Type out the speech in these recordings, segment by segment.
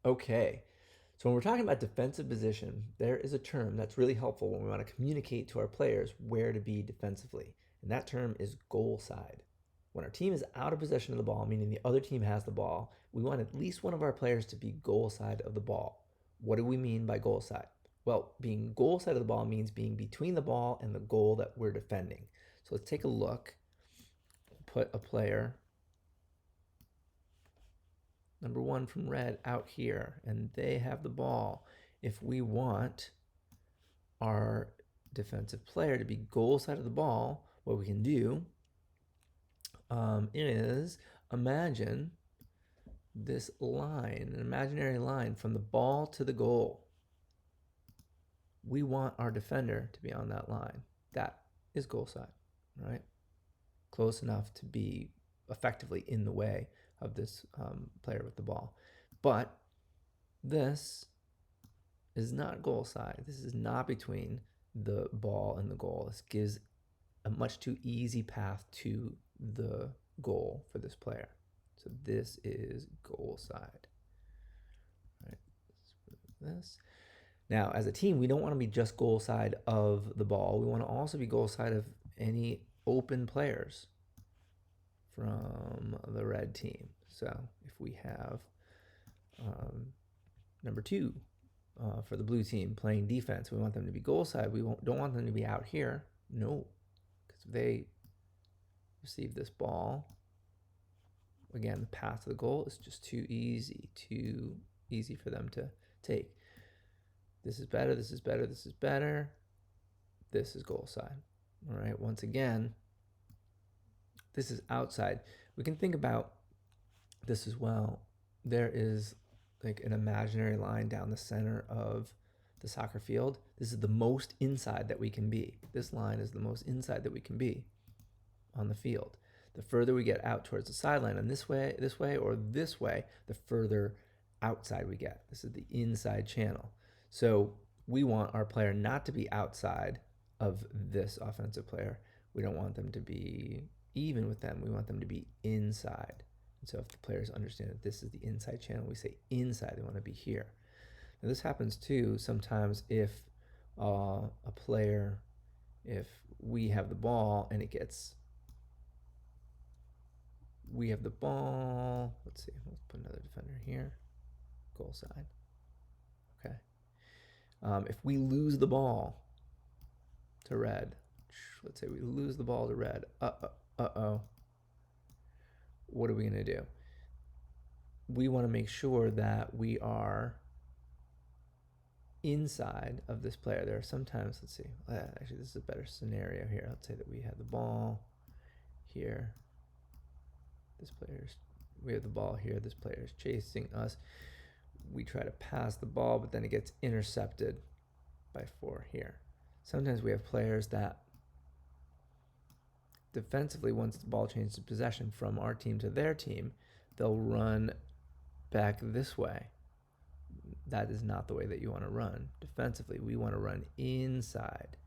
Okay, so when we're talking about defensive position, there is a term that's really helpful when we want to communicate to our players where to be defensively, and that term is goal side. When our team is out of possession of the ball, meaning the other team has the ball, we want at least one of our players to be goal side of the ball. What do we mean by goal side? Well, being goal side of the ball means being between the ball and the goal that we're defending. So let's take a look. Put a player, number one from red, out here, and they have the ball. If we want our defensive player to be goal side of the ball, what we can do is imagine this line, an imaginary line from the ball to the goal. We want our defender to be on that line. That is goal side, right? Close enough to be effectively in the way of this player with the ball. But this is not goal side. This is not between the ball and the goal. This gives a much too easy path to the goal for this player. So this is goal side. All right, this. Now, as a team, we don't want to be just goal side of the ball. We want to also be goal side of any open players from the red team. So if we have number two for the blue team playing defense, we want them to be goal side. We don't want them to be out here. No, because if they receive this ball, again, the path to the goal is just too easy for them to take. This is better, this is better, this is better. This is goal side. All right, once again, this is outside. We can think about this as well. There is like an imaginary line down the center of the soccer field. This is the most inside that we can be. This line is the most inside that we can be on the field. The further we get out towards the sideline, and this way, or this way, the further outside we get. This is the inside channel. So we want our player not to be outside of this offensive player. We don't want them to be even with them. We want them to be inside. And so if the players understand that this is the inside channel, we say inside, they want to be here. Now this happens too sometimes if a player, if we have the ball and it gets, we have the ball, let's see, let's put another defender here, goal side. Okay. If we lose the ball to red, let's say we lose the ball to red, uh-oh, what are we going to do? We want to make sure that we are inside of this player. There are sometimes, let's see, actually this is a better scenario here. Let's say that we have the ball here. This player's, we have the ball here. This player is chasing us. We try to pass the ball, but then it gets intercepted by 4 here. Sometimes we have players that defensively, once the ball changes possession from our team to their team, they'll run back this way. That is not the way that you want to run. Defensively, we want to run inside.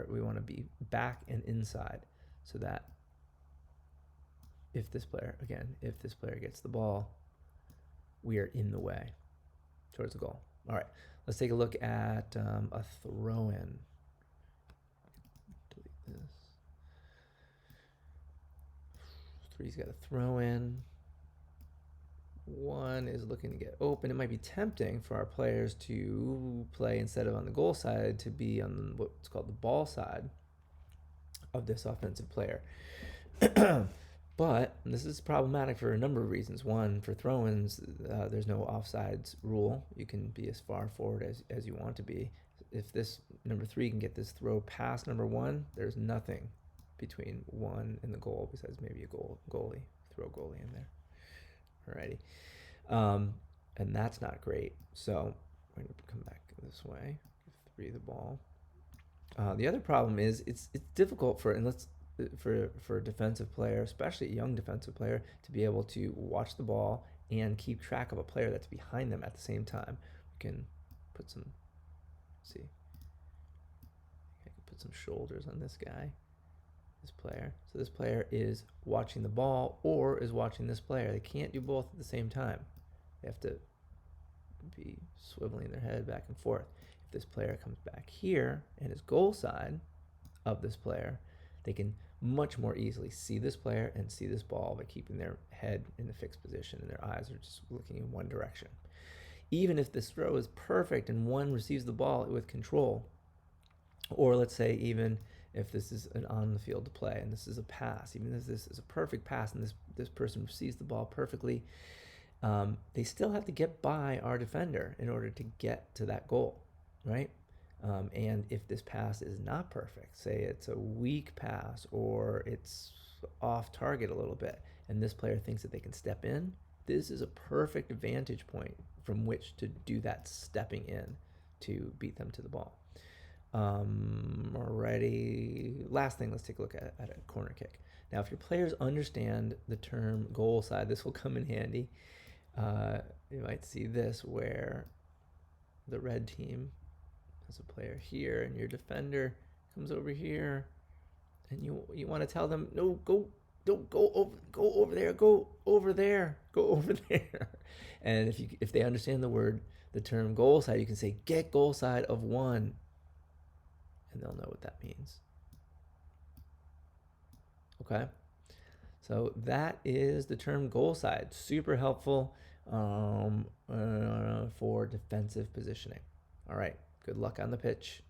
We want to be back and inside so that if this player gets the ball, we are in the way towards the goal. All right, let's take a look at a throw-in. Delete this. Three's got a throw-in. One is looking to get open. It might be tempting for our players to play, instead of on the goal side, to be on what's called the ball side of this offensive player. But this is problematic for a number of reasons. One, for throw-ins, there's no offsides rule. You can be as far forward as you want to be. If this number 3 can get this throw past number 1, there's nothing between 1 and the goal besides maybe a goalie. Throw goalie in there. Alrighty. And that's not great. So we're going to come back this way. Give 3 the ball. The other problem is it's difficult for a defensive player, especially a young defensive player, to be able to watch the ball and keep track of a player that's behind them at the same time. We can put some, let's see, I can put some shoulders on this guy, this player. So this player is watching the ball or is watching this player. They can't do both at the same time. They have to be swiveling their head back and forth. If this player comes back here and is goal side of this player, they can much more easily see this player and see this ball by keeping their head in the fixed position and their eyes are just looking in one direction. Even if this throw is perfect and one receives the ball with control, or let's say even if this is an on the field play and this is a pass, even if this is a perfect pass and this person receives the ball perfectly, they still have to get by our defender in order to get to that goal, right? And if this pass is not perfect, say it's a weak pass or it's off target a little bit, and this player thinks that they can step in, this is a perfect vantage point from which to do that stepping in to beat them to the ball. Alrighty, last thing, let's take a look at a corner kick. Now, if your players understand the term goal side, this will come in handy. You might see this where the red team has a player here and your defender comes over here and you want to tell them, no, don't go over there, go over there. And if they understand the term goal side, you can say, get goal side of one, and they'll know what that means. Okay, so that is the term goal side. Super helpful for defensive positioning. All right, good luck on the pitch.